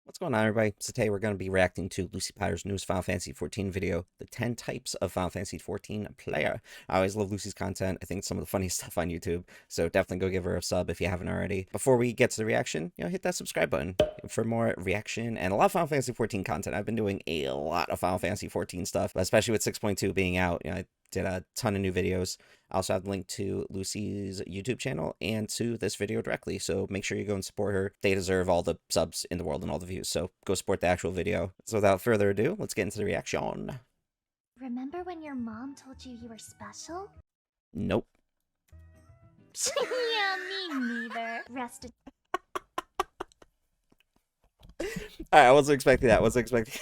What's going on, everybody? So today we're going to be reacting to Lucy Pyre's newest Final Fantasy XIV video, the 10 Types of Final Fantasy XIV Player. I always love Lucy's content. I think it's some of the funniest stuff on YouTube, so definitely go give her a sub if you haven't already. Before we get to the reaction, hit that subscribe button for more reaction and a lot of Final Fantasy XIV content. I've been doing a lot of Final Fantasy XIV stuff, especially with 6.2 being out. I did a ton of new videos. I also have a link to Lucy's YouTube channel and to this video directly, so make sure you go and support her. They deserve all the subs in the world and all the views, so go support the actual video. So without further ado, let's get into the reaction. Remember when your mom told you were special? Nope. Yeah, me neither. Rest Alright, I wasn't expecting that. Wasn't expecting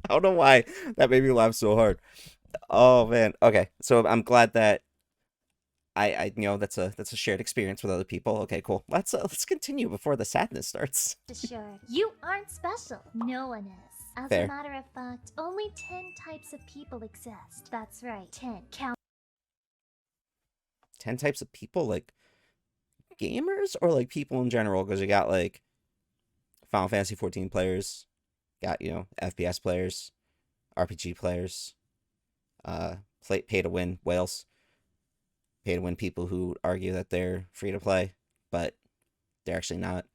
I don't know why that made me laugh so hard. Oh man. Okay. So I'm glad that I that's a shared experience with other people. Okay, cool. Let's continue before the sadness starts. assured. You aren't special. No one is. As Fair. a matter of fact, only 10 types of people exist. That's right, 10. Count 10 types of people, like gamers or like people in general, because you got like Final Fantasy 14 players, got FPS players, RPG players, pay to win whales, pay to win people who argue that they're free to play, but they're actually not.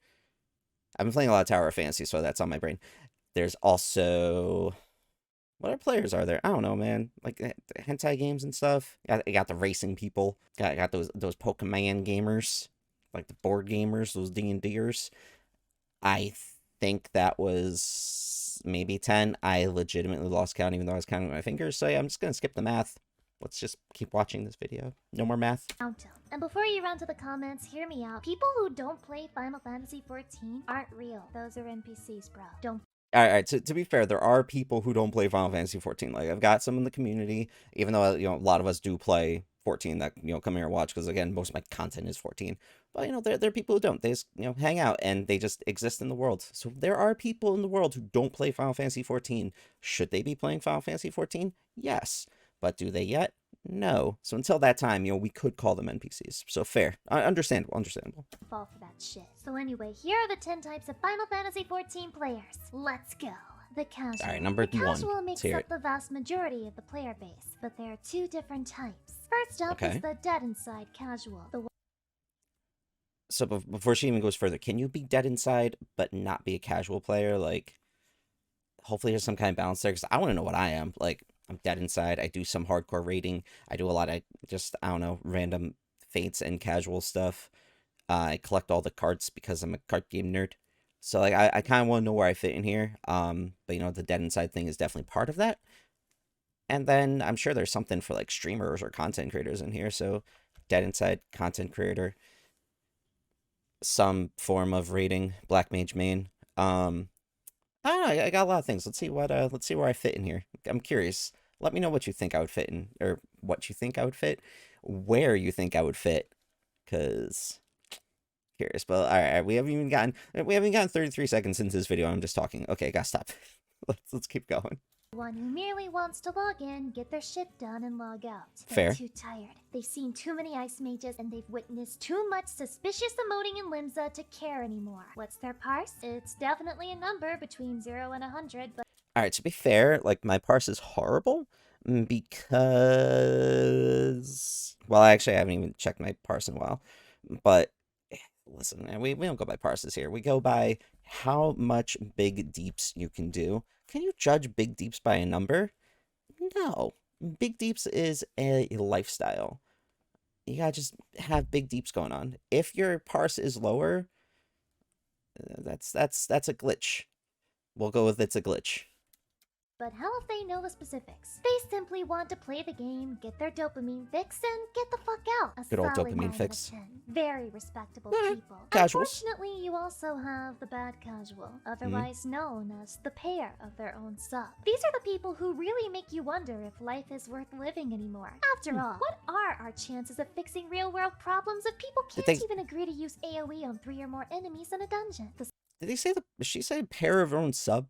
I've been playing a lot of Tower of Fantasy, so that's on my brain. There's also, what other players are there? I don't know, man. Like hentai games and stuff. You got the racing people. Got those Pokemon gamers, like the board gamers, those D&Ders. I think that was maybe 10. I legitimately lost count, even though I was counting with my fingers. So yeah, I'm just gonna skip the math. Let's just keep watching this video. No more math. them. And before you run to the comments, hear me out. People who don't play Final Fantasy XIV aren't real. Those are NPCs, bro. Don't All right. To be fair, there are people who don't play Final Fantasy 14. Like I've got some in the community, even though a lot of us do play 14 that come here and watch, because again, most of my content is 14. But there are people who don't. They just hang out and they just exist in the world. So there are people in the world who don't play Final Fantasy 14. Should they be playing Final Fantasy 14? Yes. But do they yet? No. So until that time, we could call them NPCs. So fair. Understandable. fall for that shit. So anyway, here are the 10 types of Final Fantasy XIV players. Let's go. The casual. All right, number the one. casual Let's makes hear up it. the vast majority of the player base, but there are two different types. First up Okay. is the dead inside casual. The So before she even goes further, can you be dead inside but not be a casual player? Like, hopefully there's some kind of balance there, because I want to know what I am. Like, I'm dead inside. I do some hardcore raiding. I do a lot of just, I don't know, random fates and casual stuff. I collect all the cards because I'm a card game nerd. So, like, I kind of want to know where I fit in here. But, the dead inside thing is definitely part of that. And then I'm sure there's something for, like, streamers or content creators in here. So, dead inside, content creator, some form of rating, Black Mage main. I don't know, I got a lot of things. Let's see where I fit in here. I'm curious. Let me know what you think I would fit in, or what you think I would fit, where you think I would fit, cause curious. But all right, we haven't even gotten 33 seconds into this video. I'm just talking. Okay, gotta stop. Let's keep going. one who merely wants to log in, get their shit done, and log out. Fair. They're too tired. They've seen too many ice mages, and they've witnessed too much suspicious emoting in Limsa to care anymore. What's their parse? It's definitely a number between 0 and 100, but All right, to be fair, like my parse is horrible because, well, actually I haven't even checked my parse in a while. But listen, man, we don't go by parses here. We go by how much big deeps you can do. Can you judge big deeps by a number? No. Big deeps is a lifestyle. You gotta just have big deeps going on. If your parse is lower, that's a glitch. We'll go with it's a glitch. how if they know the specifics? They simply want to play the game, get their dopamine fix, and get the fuck out. A Good old solid dopamine 9 out of fix. 10. Very respectable Yeah, people. casuals. Unfortunately, you also have the bad casual, otherwise known as the payer of their own sub. These are the people who really make you wonder if life is worth living anymore. After all, what are our chances of fixing real-world problems if people Did can't they- even agree to use AoE on 3 or more enemies in a dungeon? Did she say pair of her own sub?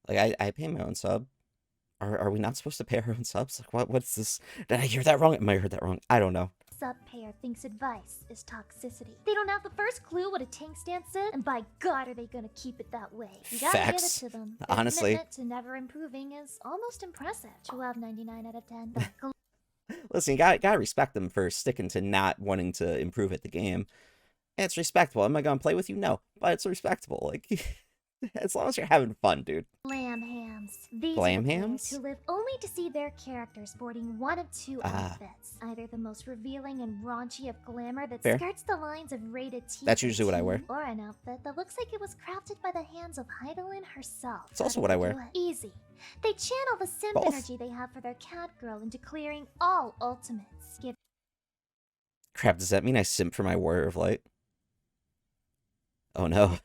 Like I pay my own sub. Are we not supposed to pay our own subs? Like what's this? Did I hear that wrong? I might have heard that wrong. I don't know. sub pair thinks advice is toxicity. They don't have the first clue what a tank stance is, and by God are they gonna keep it that way. You gotta Facts. give it to them. Their Honestly. commitment to never improving is almost impressive. 12.99 out of 10. Listen, you gotta respect them for sticking to not wanting to improve at the game. And it's respectable. Am I gonna play with you? No, but it's respectable. Like, as long as you're having fun, dude. Glam hams. These Glam are the players hams? who live only to see their character sporting one of two outfits. Either the most revealing and raunchy of glamour that Fair. skirts the lines of rated T. That's usually what I wear. Or an outfit that looks like it was crafted by the hands of Heidelin herself. It's also How do what I they wear. do it? Easy. They channel the simp Both. energy they have for their cat girl into clearing all ultimates. Crap, does that mean I simp for my Warrior of Light? Oh no.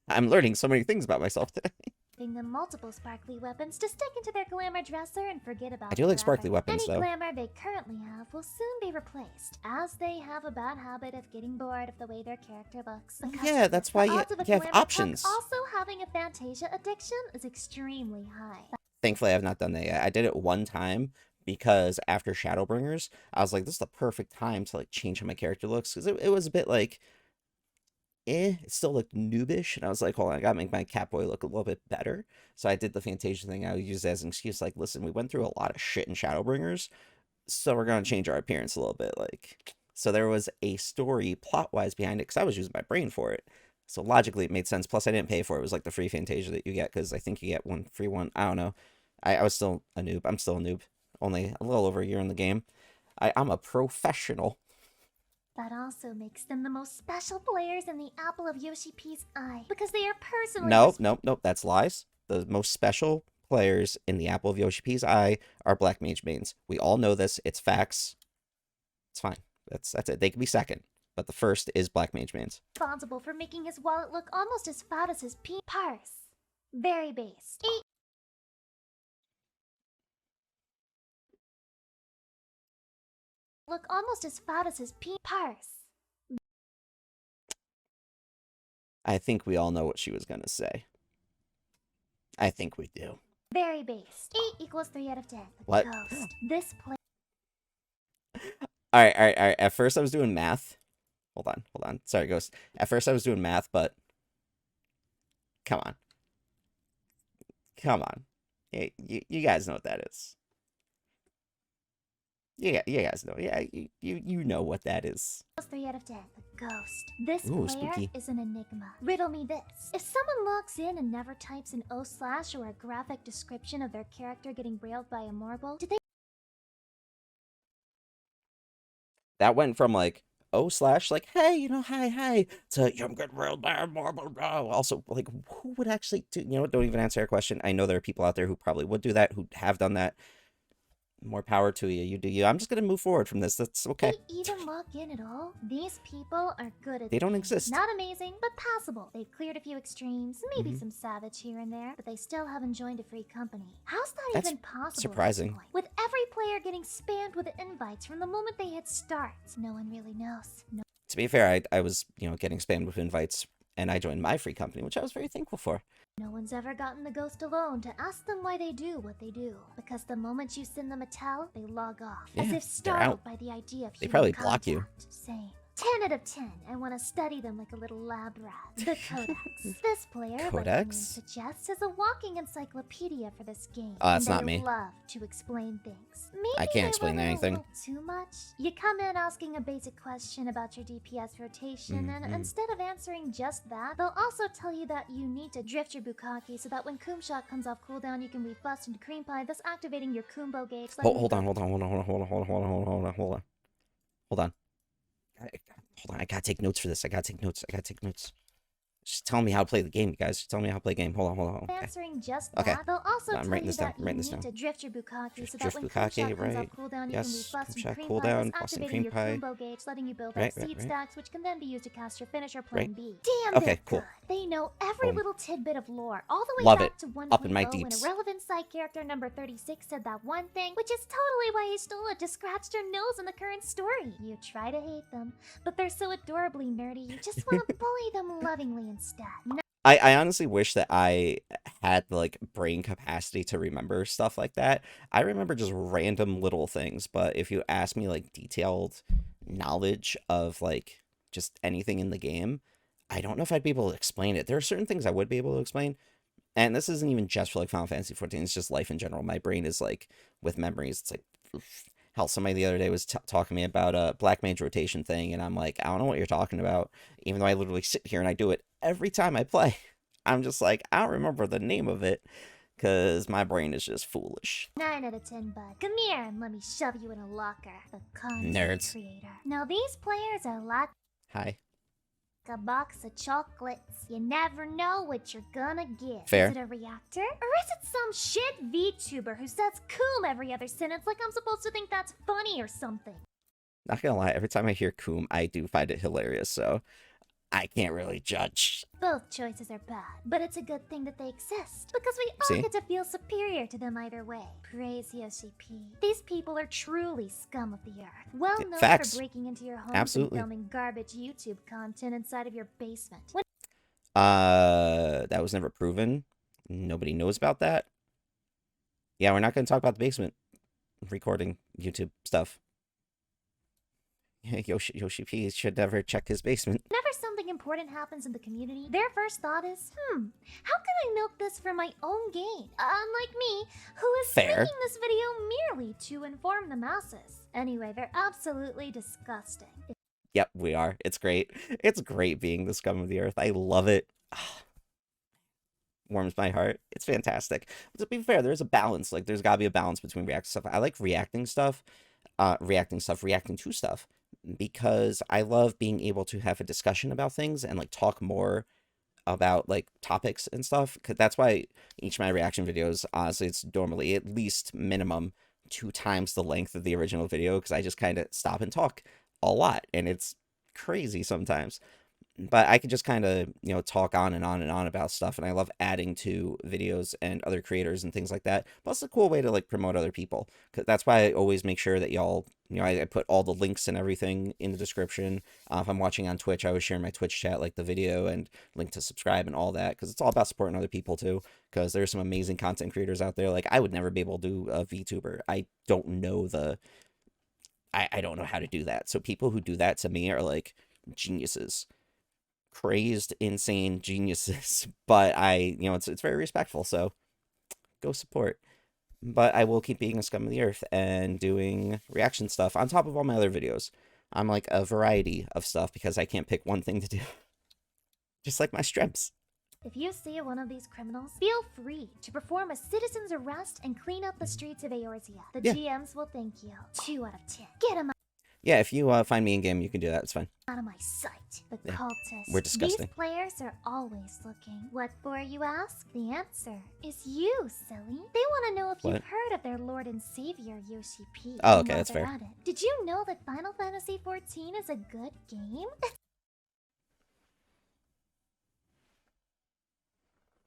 I'm learning so many things about myself today. Giving them multiple sparkly weapons to stick into their glamour dresser and forget about. I do like forever. sparkly weapons, Any though. glamour they currently have will soon be replaced, as they have a bad habit of getting bored of the way their character looks. Because Yeah, of that's this, why the you odds of a have glamour punk options. Also having a Fantasia addiction is extremely high. Thankfully, I've not done that yet. I did it one time because after Shadowbringers, I was like, this is the perfect time to like change how my character looks. Because it was a bit like, it still looked noobish. And I was like, hold on, I gotta make my Catboy look a little bit better. So I did the Fantasia thing. I would use it as an excuse, like, listen, we went through a lot of shit in Shadowbringers, so we're gonna change our appearance a little bit. Like, so there was a story plot-wise behind it, because I was using my brain for it. So logically, it made sense. Plus, I didn't pay for it. It was like the free Fantasia that you get, because I think you get one free one. I don't know. I was still a noob. I'm still a noob. Only a little over a year in the game. I'm a professional. That also makes them the most special players in the apple of Yoshi P's eye, because they are personally. Nope. That's lies. The most special players in the apple of Yoshi P's eye are Black Mage mains. We all know this. It's facts. It's fine. That's it. They can be second, but the first is Black Mage mains. Responsible for making his wallet look almost as fat as his purse. Very based. Look almost as fat as his purse. I think we all know what she was gonna say. I think we do. Very based. 8 equals 3 out of 10. What? Ghost. This play. All right. At first, I was doing math. Hold on. Sorry, Ghost. At first, I was doing math, but come on. Yeah, you guys know what that is. Yeah, you guys know. Yeah, you know what that is. 3 out of 10. The Ghost. This Ooh, player spooky. is an enigma. Riddle me this. If someone logs in and never types an O/ or a graphic description of their character getting railed by a marble, did they That went from like O/ like, hey, you know, hi, to I'm getting railed by a marble. Also, like, who would actually do, you know what, don't even answer our question. I know there are people out there who probably would do that, who have done that. More power to you. You do you. I'm just gonna move forward from this. That's okay. They even log in at all? These people are good at They don't the game. exist. Not amazing, but passable. They've cleared a few extremes, maybe Mhm. some savage here and there, but they still haven't joined a free company. How's that That's even possible? surprising. At this point? With every player getting spammed with invites from the moment they hit start, no one really knows. No. To be fair, I was, you know, getting spammed with invites, and I joined my free company, which I was very thankful for. No one's ever gotten the Ghost alone to ask them why they do what they do. Because the moment you send them a tell, they log off. As Yeah, if they're startled out. by the idea of They human probably block you. contact. Same. 10 out of 10. I want to study them like a little lab rat. The Codex. This player, like the name Codex? suggests, is a walking encyclopedia for this game. That's and not they me. love to explain things. Maybe I can't they explain run it anything. A little too much. You come in asking a basic question about your DPS rotation, and Mhm. instead of answering just that, they'll also tell you that you need to drift your Bukaki so that when Coom Shot comes off cooldown, you can weave Bust into Cream Pie, thus activating your Kumbo gauge. Hold on. I gotta take notes for this. I gotta take notes. Just tell me how to play the game, you guys. Just tell me how to play the game. Hold on. Okay. Answering just Okay. that, they'll also I'm tell writing you this down, that I'm you writing this need down. to drift your Bukaki so that Drift when Bukaki, Coom Shot comes right. off cooldown, you Yes, can weave Bust Coom into Shot Cream cooldown, Pie, thus Bust and activating Cream your Pie. Kumbo gauge, letting you build Right, up right, seed right. stacks, which can then be used to cast your finisher Plan Right. B. Damn, Okay, they're cool. good. They know every Boom. little tidbit of lore, all the way Love back it. to 1.0 Up in my when deeps. a relevant side character number 36 said that one thing, which is totally why he stole it to scratch their nose in the current story. You try to hate them, but they're so adorably nerdy, you just want to bully them lovingly instead. I honestly wish that I had like brain capacity to remember stuff like that. I remember just random little things, but if you ask me like detailed knowledge of like just anything in the game, I don't know if I'd be able to explain it. There are certain things I would be able to explain, and this isn't even just for like Final Fantasy 14. It's just life in general. My brain is like with memories. It's like hell. Somebody the other day was talking to me about a Black Mage rotation thing, and I'm like, I don't know what you're talking about. Even though I literally sit here and I do it every time I play, I'm just like, I don't remember the name of it because my brain is just foolish. 9 out of 10, bud. Come here and let me shove you in a locker. The content Nerds. creator. Now these players are like Hi. a box of chocolates. You never know what you're gonna get. Fair. Is it a reactor? Or is it some shit VTuber who says coom every other sentence like I'm supposed to think that's funny or something? Not gonna lie, every time I hear Coom, I do find it hilarious, so I can't really judge. Both choices are bad, but it's a good thing that they exist, because we all See? get to feel superior to them either way. Praise Yoshi P. These people are truly scum of the earth. Well known Facts. for breaking into your homes Absolutely. and filming garbage YouTube content inside of your basement. When That was never proven. Nobody knows about that. Yeah, we're not gonna talk about the basement recording YouTube stuff. Yoshi P should never check his basement. whenever something important happens in the community, their first thought is, how can I milk this for my own gain? Unlike me, who is Fair. making this video merely to inform the masses. Anyway, they're absolutely disgusting. Yep, we are. It's great. It's great being the scum of the earth. I love it. Warms my heart. It's fantastic. But to be fair, there's a balance. Like, there's gotta be a balance between reacting stuff. I like reacting to stuff, because I love being able to have a discussion about things and like talk more about like topics and stuff. 'Cause that's why each of my reaction videos, honestly, it's normally at least minimum 2 times the length of the original video, because I just kind of stop and talk a lot, and it's crazy sometimes. But I could just kind of, talk on and on and on about stuff, and I love adding to videos and other creators and things like that. Plus, it's a cool way to like promote other people. 'Cause that's why I always make sure that y'all, I put all the links and everything in the description. If I'm watching on Twitch, I always share my Twitch chat, like the video and link to subscribe and all that, because it's all about supporting other people too. Because there's some amazing content creators out there. Like, I would never be able to do a VTuber. I don't know I don't know how to do that. So people who do that to me are like geniuses. Crazed, insane geniuses. But it's very respectful, so go support. But I will keep being a scum of the earth and doing reaction stuff on top of all my other videos. I'm like a variety of stuff because I can't pick one thing to do. Just like my strengths. If you see one of these criminals, feel free to perform a citizen's arrest and clean up the streets of Eorzea. The Yeah. GMs will thank you. 2 out of 10. Get him Yeah, if you find me in game, you can do that. It's fine. out of my sight. The Yeah. cultists. We're disgusting. These players are always looking. What for, you ask? The answer is you, silly. They want to know if What? you've heard of their lord and savior, Yoshi P. Oh, And okay, while that's they're fair. at it, did you know that Final Fantasy XIV is a good game?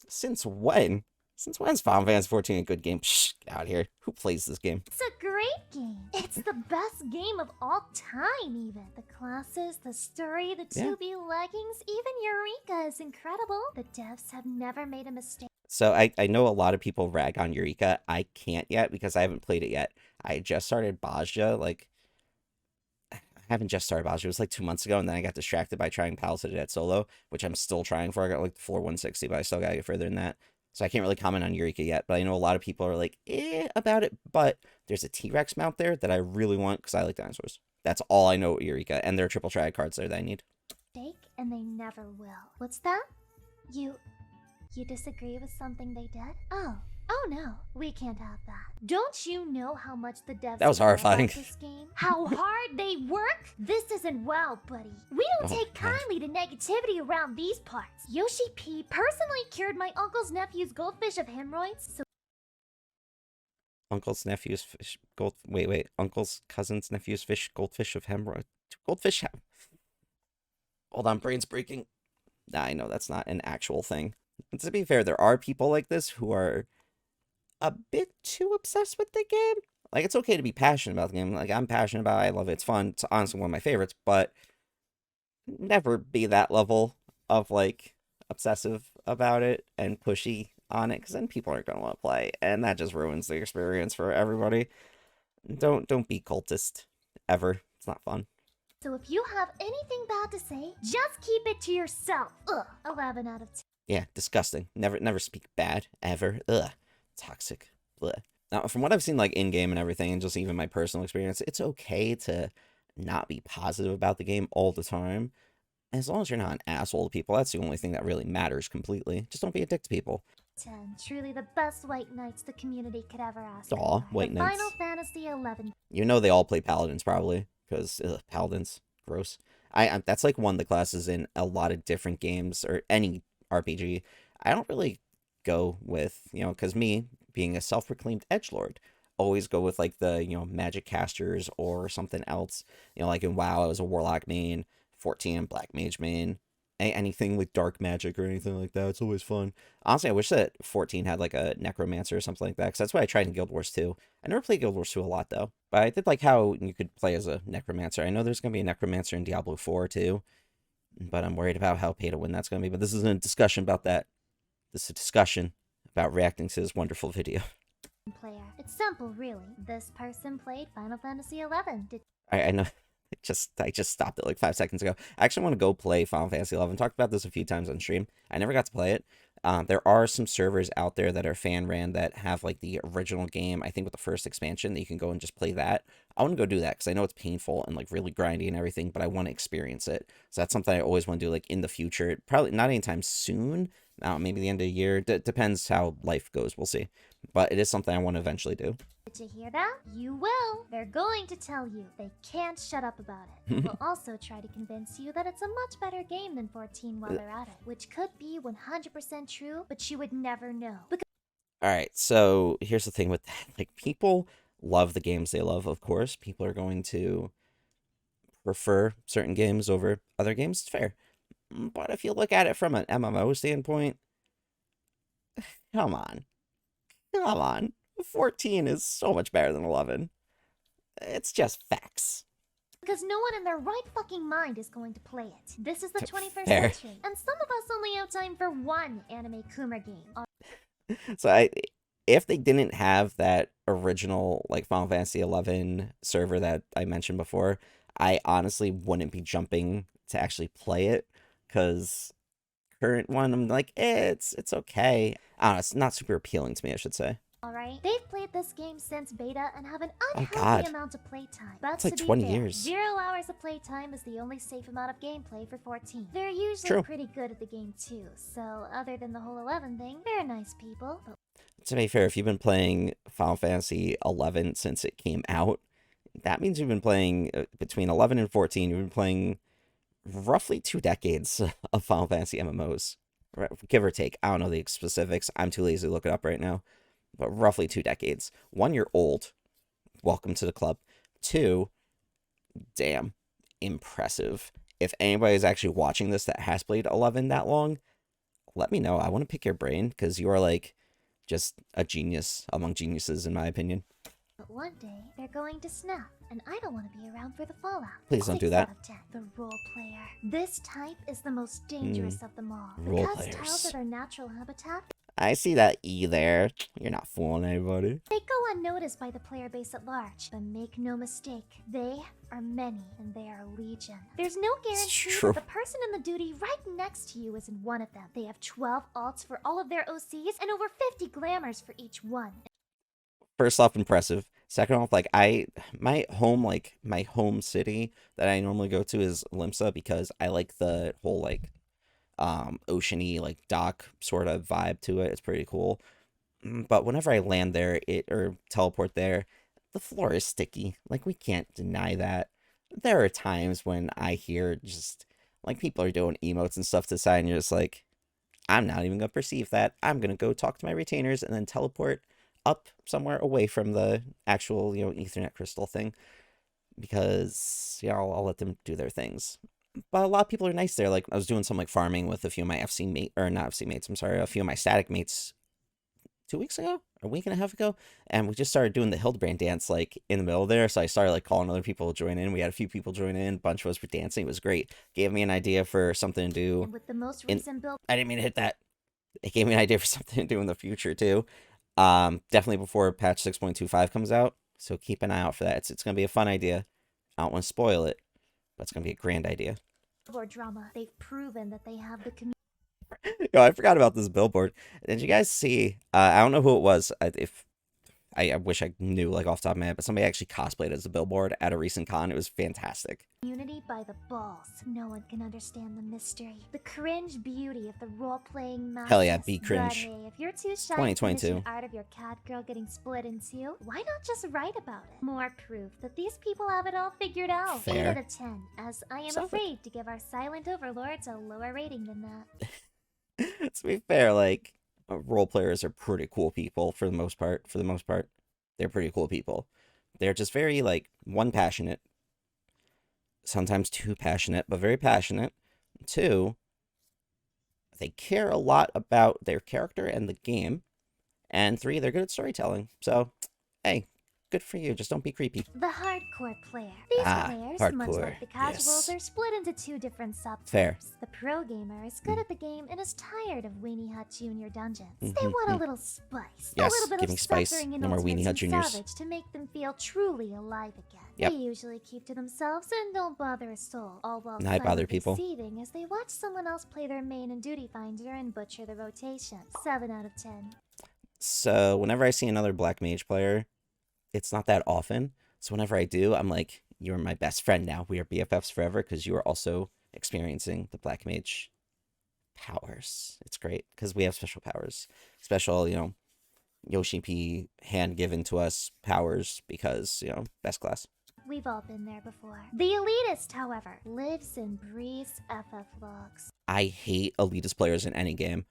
Since when? Since when's Final Fantasy 14 a good game? Shh, get out of here. Who plays this game? It's a great game. It's the best game of all time, even. The classes, the story, the Yeah. 2B leggings, even Eureka is incredible. The devs have never made a mistake. So I know a lot of people rag on Eureka. I can't yet because I haven't played it yet. I just started Bajja, I haven't just started Bajja. It was like 2 months ago, and then I got distracted by trying Paladin solo, which I'm still trying for. I got like the floor 160, but I still gotta get further than that. So I can't really comment on Eureka yet, but I know a lot of people are like, about it. But there's a T-Rex mount there that I really want because I like dinosaurs. That's all I know about Eureka, and there are triple triad cards there that I need. And they never will. What's that? You disagree with something they did? Oh no, we can't have that. Don't you know how much the devs That was care about horrifying. this game? How hard they work? This isn't well, buddy. We don't Oh, take God. kindly to negativity around these parts. Yoshi P personally cured my uncle's nephew's goldfish of hemorrhoids, so Uncle's nephew's fish wait. Uncle's cousin's nephew's fish goldfish of hemorrhoid. Goldfish have. Hold on, brain's breaking. Nah, I know that's not an actual thing. And to be fair, there are people like this who are a bit too obsessed with the game. Like, it's okay to be passionate about the game. Like, I'm passionate about it. I love it. It's fun. It's honestly one of my favorites, but never be that level of like obsessive about it and pushy on it, because then people aren't going to want to play, and that just ruins the experience for everybody. Don't be cultist ever. It's not fun. So if you have anything bad to say, just keep it to yourself. Ugh. 11 out of 10. Yeah, disgusting. Never speak bad, ever. Ugh. Toxic. Blech. Now, from what I've seen, like, in-game and everything, and just even my personal experience, it's okay to not be positive about the game all the time. As long as you're not an asshole to people, that's the only thing that really matters completely. Just don't be a dick to people. 10. Truly the best White Knights the community could ever ask Aw, for. White The Knights. Final Fantasy XI. You know they all play Paladins, probably. Because, Paladins. Gross. That's like one of the classes in a lot of different games, or any RPG. I don't really go with, because me, being a self-proclaimed edgelord, always go with, like, the, magic casters or something else. Like in WoW, I was a warlock main, 14, black mage main. Anything with dark magic or anything like that, it's always fun. Honestly, I wish that 14 had, like, a necromancer or something like that, because that's what I tried in Guild Wars 2. I never played Guild Wars 2 a lot, though. But I did like how you could play as a necromancer. I know there's going to be a necromancer in Diablo 4, too. But I'm worried about how pay-to-win that's going to be. But this isn't a discussion about that. This is a discussion about reacting to this wonderful video. Player. It's simple, really. This person played Final Fantasy XI. I know. I just stopped it like 5 seconds ago. I actually want to go play Final Fantasy XI. Talked about this a few times on stream. I never got to play it. There are some servers out there that are fan-ran that have, like, the original game, I think with the first expansion, that you can go and just play that. I want to go do that, because I know it's painful and, like, really grindy and everything, but I want to experience it. So that's something I always want to do, like, in the future. Probably not anytime soon. Maybe the end of the year. Depends how life goes. We'll see. But it is something I want to eventually do. Did you hear that? You will. They're going to tell you. They can't shut up about it. They'll also try to convince you that it's a much better game than 14 while they're at it, which could be 100% true, but you would never know. Alright, so here's the thing with that. Like, people love the games they love, of course. People are going to prefer certain games over other games. It's fair. But if you look at it from an MMO standpoint, come on. Come on. 14 is so much better than 11. It's just facts. Because no one in their right fucking mind is going to play it. This is the 21st Fair. century, and some of us only have time for one anime Kuma game. So if they didn't have that original, like, Final Fantasy XI server that I mentioned before, I honestly wouldn't be jumping to actually play it, because current one, I'm like, it's okay. I don't know, it's not super appealing to me, I should say. Alright? They've played this game since beta and have an God. unhealthy amount of playtime. But It's like to be 20 fair, years. 0 hours of playtime is the only safe amount of gameplay for 14. They're usually True. pretty good at the game too, so other than the whole 11 thing, they're nice people. But To be fair, if you've been playing Final Fantasy XI since it came out, that means you've been playing between 11 and 14. You've been playing roughly 2 decades of Final Fantasy MMOs, give or take. I don't know the specifics. I'm too lazy to look it up right now, but roughly 2 decades. 1, you're old. Welcome to the club. 2, damn, impressive. If anybody's actually watching this that has played 11 that long, let me know. I want to pick your brain, because you are, like, just a genius among geniuses, in my opinion. But one day, they're going to snap, and I don't want to be around for the fallout. Please don't do 6 that. out of 10. The role player. This type is the most dangerous of them all. Role Because players. tiles are their natural habitat, I see that E there. You're not fooling anybody. they go unnoticed by the player base at large. But make no mistake, they are many, and they are legion. There's no guarantee true. that the person in the duty right next to you isn't one of them. They have 12 alts for all of their OCs, and over 50 glamours for each one. First off, impressive. Second off, like, my home city that I normally go to is Limsa, because I like the whole, like, oceany, like, dock sort of vibe to it. It's pretty cool. But whenever I land there, or teleport there, the floor is sticky. Like, we can't deny that. There are times when I hear just, like, people are doing emotes and stuff to the side, and you're just like, I'm not even gonna perceive that. I'm gonna go talk to my retainers and then teleport up somewhere away from the actual, Ethernet crystal thing, because, I'll let them do their things. But a lot of people are nice there. Like, I was doing some, like, farming with a few of my FC mate, or not FC mates, I'm sorry, a few of my static mates 2 weeks ago, a week and a half ago, and we just started doing the Hildebrand dance, like, in the middle there. So I started, like, calling other people to join in. We had a few people join in, a bunch of us were dancing. It was great. Gave me an idea for something to do. And with the most recent build, I didn't mean to hit that. It gave me an idea for something to do in the future too. Definitely before patch 6.25 comes out. So keep an eye out for that. It's gonna be a fun idea. I don't want to spoil it, That's gonna be a grand idea. Billboard drama. They've proven that they have the community. Yo, I forgot about this billboard. Did you guys see? I don't know who it was. If I wish I knew like off the top of my head, but somebody actually cosplayed as a billboard at a recent con. It was fantastic. Community by the balls. No one can understand the mystery. The cringe beauty of the role-playing madness. Hell yeah, be cringe. But hey, if you're too shy to 2022. commission art of your cat girl getting split in two, why not just write about it? More proof that these people have it all figured out. Fair. 8 out of 10, as I am Solid. afraid to give our silent overlords a lower rating than that. To be fair, like role players are pretty cool people for the most part. They're pretty cool people. They're just very like one, passionate, sometimes too passionate, but very passionate. Two, they care a lot about their character and the game. And three, they're good at storytelling. So, hey, good for you. Just don't be creepy. The hardcore player. These players, much hardcore, like the casuals, yes. are split into two different subtypes. Fair. The pro gamer is good at the game and is tired of Weenie Hut Junior dungeons. They want a little spice. Yes, a little bit give of me spice. suffering and No more ultimate Weenie Hut and Juniors. savage to make them feel truly alive again. Yep. They usually keep to themselves and don't bother a soul, all while I bother silently people. seething as they watch someone else play their main and duty finder and butcher the rotation. 7 out of 10. So whenever I see another Black Mage player, it's not that often. So whenever I do, I'm like, you're my best friend now. We are BFFs forever because you are also experiencing the Black Mage powers. It's great because we have special powers. Special, Yoshi P hand given to us powers because, best class. We've all been there before. The elitist, however, lives and breathes FF logs. I hate elitist players in any game.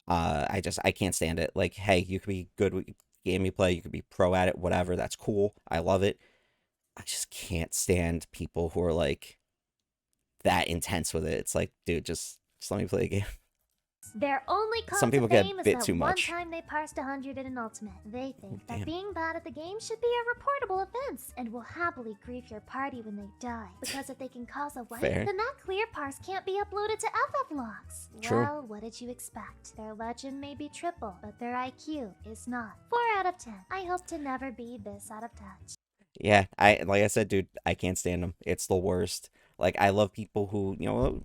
I can't stand it. Like, hey, you could be good with the game you play, you could be pro at it, whatever, that's cool. I love it. I just can't stand people who are like that intense with it. It's like, dude, just let me play a game. Their only cause Some people to get fame a is bit that too much. one time they parsed 100 in an ultimate. They think Damn. that being bad at the game should be a reportable offense and will happily grief your party when they die. Because if they can cause a wipe, Fair. then that clear parse can't be uploaded to FF logs. True. Well, what did you expect? Their legend may be triple, but their IQ is not. 4 out of 10. I hope to never be this out of touch. Yeah, like I said, dude, I can't stand them. It's the worst. Like, I love people who,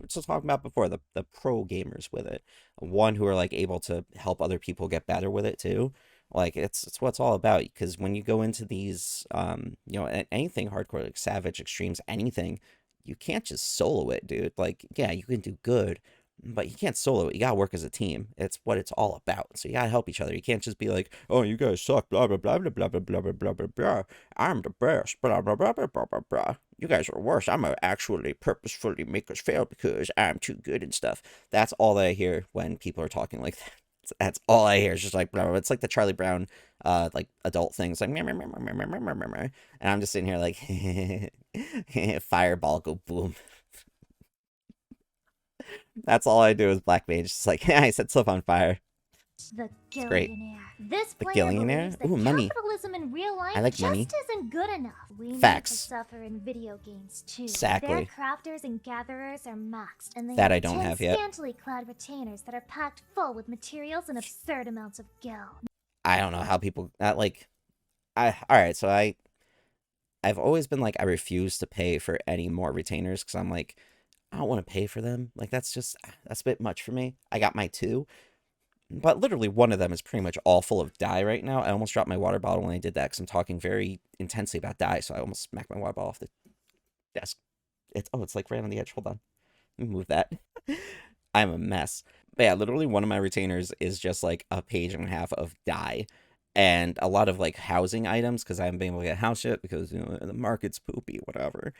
just talking about before, the pro gamers with it. One who are, like, able to help other people get better with it, too. Like, it's what it's all about. Because when you go into these, anything hardcore, like Savage, Extremes, anything, you can't just solo it, dude. Like, yeah, you can do good, but you can't solo it. You gotta work as a team. It's what it's all about. So you gotta help each other. You can't just be like, oh, you guys suck, blah, blah, blah, blah, blah, blah, blah, blah, blah, blah, blah. I'm the best, blah, blah, blah, blah, blah, blah, blah. You guys are worse. I'm gonna actually purposefully make us fail because I'm too good and stuff. That's all that I hear when people are talking like that. That's all I hear. It's just like, blah, blah. It's like the Charlie Brown, like adult things, like, meh, meh, meh, meh, meh, meh, meh, meh, meh. And I'm just sitting here like, fireball, go boom. That's all I do is Black Mage. It's like, I set stuff on fire. The It's great. Gillionaire. This The player Gillionaire? believes that Ooh, money. capitalism in real life I like just money. isn't good enough. We Facts. need to suffer in video games too. Exactly. Their crafters and gatherers are maxed, and they That have I don't 10 have yet. scantily clad retainers that are packed full with materials and absurd amounts of gil. I don't know how people all right, so I've always been like, I refuse to pay for any more retainers because I'm like, I don't want to pay for them. Like, that's a bit much for me. I got my 2, but literally one of them is pretty much all full of dye right now. I almost dropped my water bottle when I did that because I'm talking very intensely about dye, so I almost smacked my water bottle off the desk. It's like right on the edge. Hold on. Let me move that. I'm a mess. But yeah, literally one of my retainers is just like a page and a half of dye. And a lot of like housing items because I haven't been able to get house yet because the market's poopy, whatever.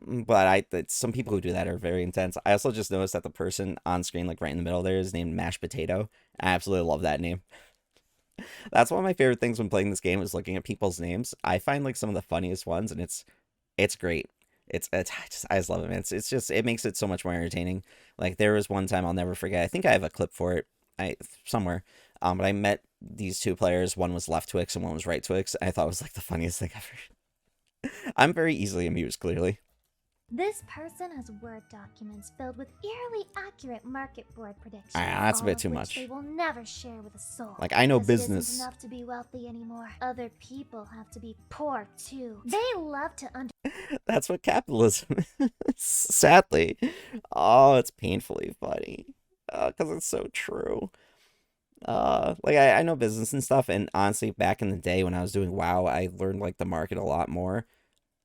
But some people who do that are very intense. I also just noticed that the person on screen, like right in the middle there, is named Mashed Potato. I absolutely love that name. That's one of my favorite things when playing this game is looking at people's names. I find like some of the funniest ones, and it's great. I just love it, man. It's just, it makes it so much more entertaining. Like there was one time I'll never forget. I think I have a clip for it, somewhere. But I met these 2 players. One was left Twix and one was right Twix. I thought it was like the funniest thing ever. I'm very easily amused, clearly. This person has Word documents filled with eerily accurate market board predictions. That's a bit too which much. They will never share with a soul. Like, I know because It business. isn't enough to be wealthy anymore. Other people have to be poor too. They love to That's what capitalism is, sadly. Oh, it's painfully funny. Because it's so true. Like, I know business and stuff, and honestly, back in the day when I was doing WoW, I learned, like, the market a lot more.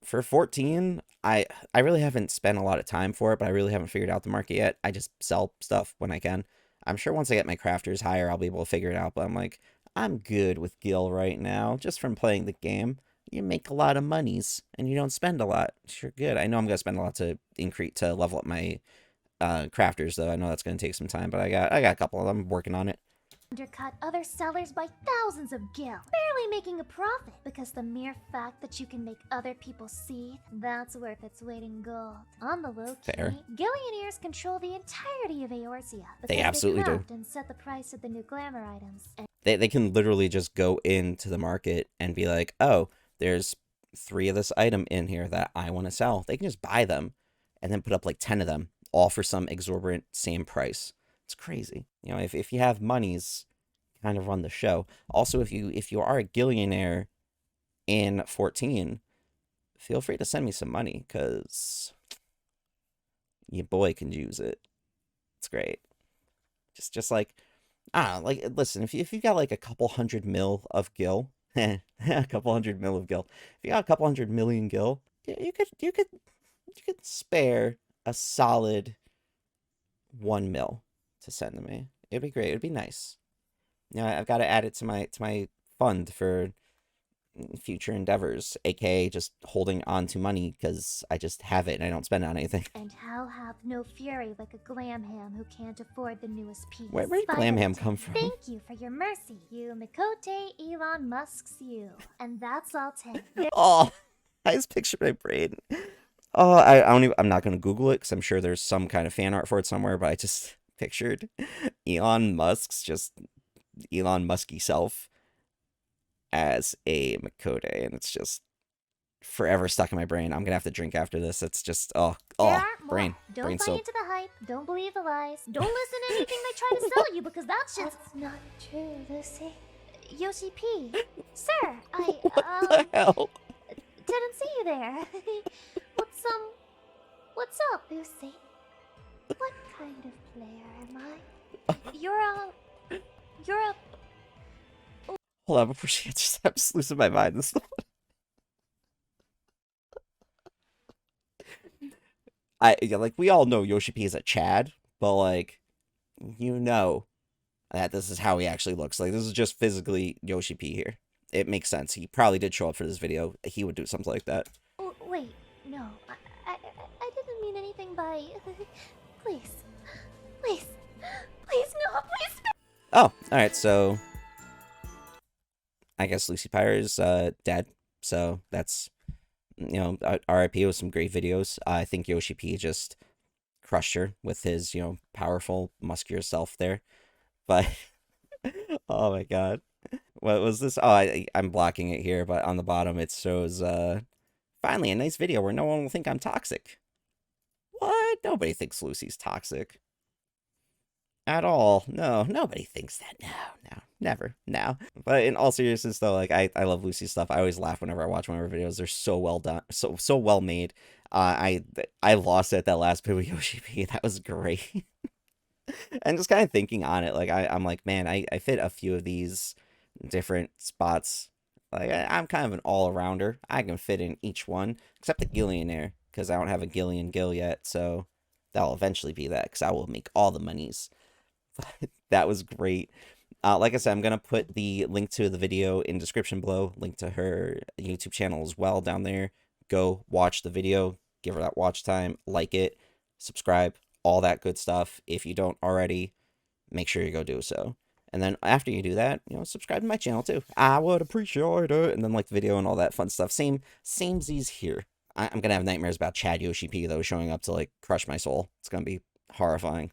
For 14, I really haven't spent a lot of time for it, but I really haven't figured out the market yet. I just sell stuff when I can. I'm sure once I get my crafters higher, I'll be able to figure it out, but I'm like, I'm good with Gil right now, just from playing the game. You make a lot of monies, and you don't spend a lot. Sure, good. I know I'm going to spend a lot to level up my crafters, though. I know that's going to take some time, but I got a couple of them. I'm working on it. Undercut other sellers by thousands of gil, barely making a profit, because the mere fact that you can make other people see, that's worth its weight in gold. On the low key, Fair. Gillionaires control the entirety of Eorzea, because They absolutely do. and set the price of the new glamour items. And They can literally just go into the market and be like, oh, there's 3 of this item in here that I want to sell. They can just buy them and then put up like 10 of them, all for some exorbitant same price. It's crazy. You know, if you have monies, kind of run the show. Also, if you are a Gillionaire in 14, feel free to send me some money, because your boy can use it. It's great. Just like, like, listen, if you got like a couple hundred mil of gil, a couple hundred mil of gil, if you got a couple 100 million gil, you could spare a solid 1 mil to send to me. It'd be great. It'd be nice. You know, I've got to add it to my fund for future endeavors, aka just holding on to money because I just have it and I don't spend it on anything. And Hal have no fury like a glam ham who can't afford the newest piece. Where did glam ham come from? Thank you for your mercy, you Mikote Elon Musk's you. And that's all 10. Oh, I just picture my brain. Oh, I'm not gonna Google it because I'm sure there's some kind of fan art for it somewhere, but I just pictured Elon Musky self as a Mikote, and it's just forever stuck in my brain. I'm gonna have to drink after this. It's just brain. Don't brain buy soap. into the hype. Don't believe the lies. Don't listen to anything they try to sell you, because that shit's not true, Lucy. Yoshi P. Sir, What the hell? didn't see you there. What's up, Lucy? What kind of player am I? You're a Hold on, before she answers, I'm just losing my mind. This like, we all know Yoshi P is a Chad, but like, you know that this is how he actually looks. Like, this is just physically Yoshi P here. It makes sense. He probably did show up for this video. He would do something like that. Oh, wait, no. I didn't mean anything by... Please. Please. Please, no, please. Oh, alright, so I guess Lucy Pyre is dead. So that's, you know, RIP with some great videos. I think Yoshi P just crushed her with his, you know, powerful, muscular self there. But, oh my god. What was this? Oh, I'm blocking it here, but on the bottom it shows, finally, a nice video where no one will think I'm toxic. What? Nobody thinks Lucy's toxic. At all. No, nobody thinks that. No, never. No. But in all seriousness, though, like, I love Lucy's stuff. I always laugh whenever I watch one of her videos. They're so well done. So well made. I lost it at that last bit with Yoshi P. That was great. And just kind of thinking on it, like, I'm like, man, I fit a few of these different spots. Like, I'm kind of an all-arounder. I can fit in each one, except the Gillionaire, because I don't have a Gillian Gill yet, so that'll eventually be that, because I will make all the monies. That was great. Like I said, I'm going to put the link to the video in description below, link to her YouTube channel as well down there. Go watch the video, give her that watch time, like it, subscribe, all that good stuff. If you don't already, make sure you go do so. And then after you do that, you know, subscribe to my channel too. I would appreciate it. And then like the video and all that fun stuff. Samesies here. I'm going to have nightmares about Chad Yoshi P, though, showing up to like crush my soul. It's going to be horrifying.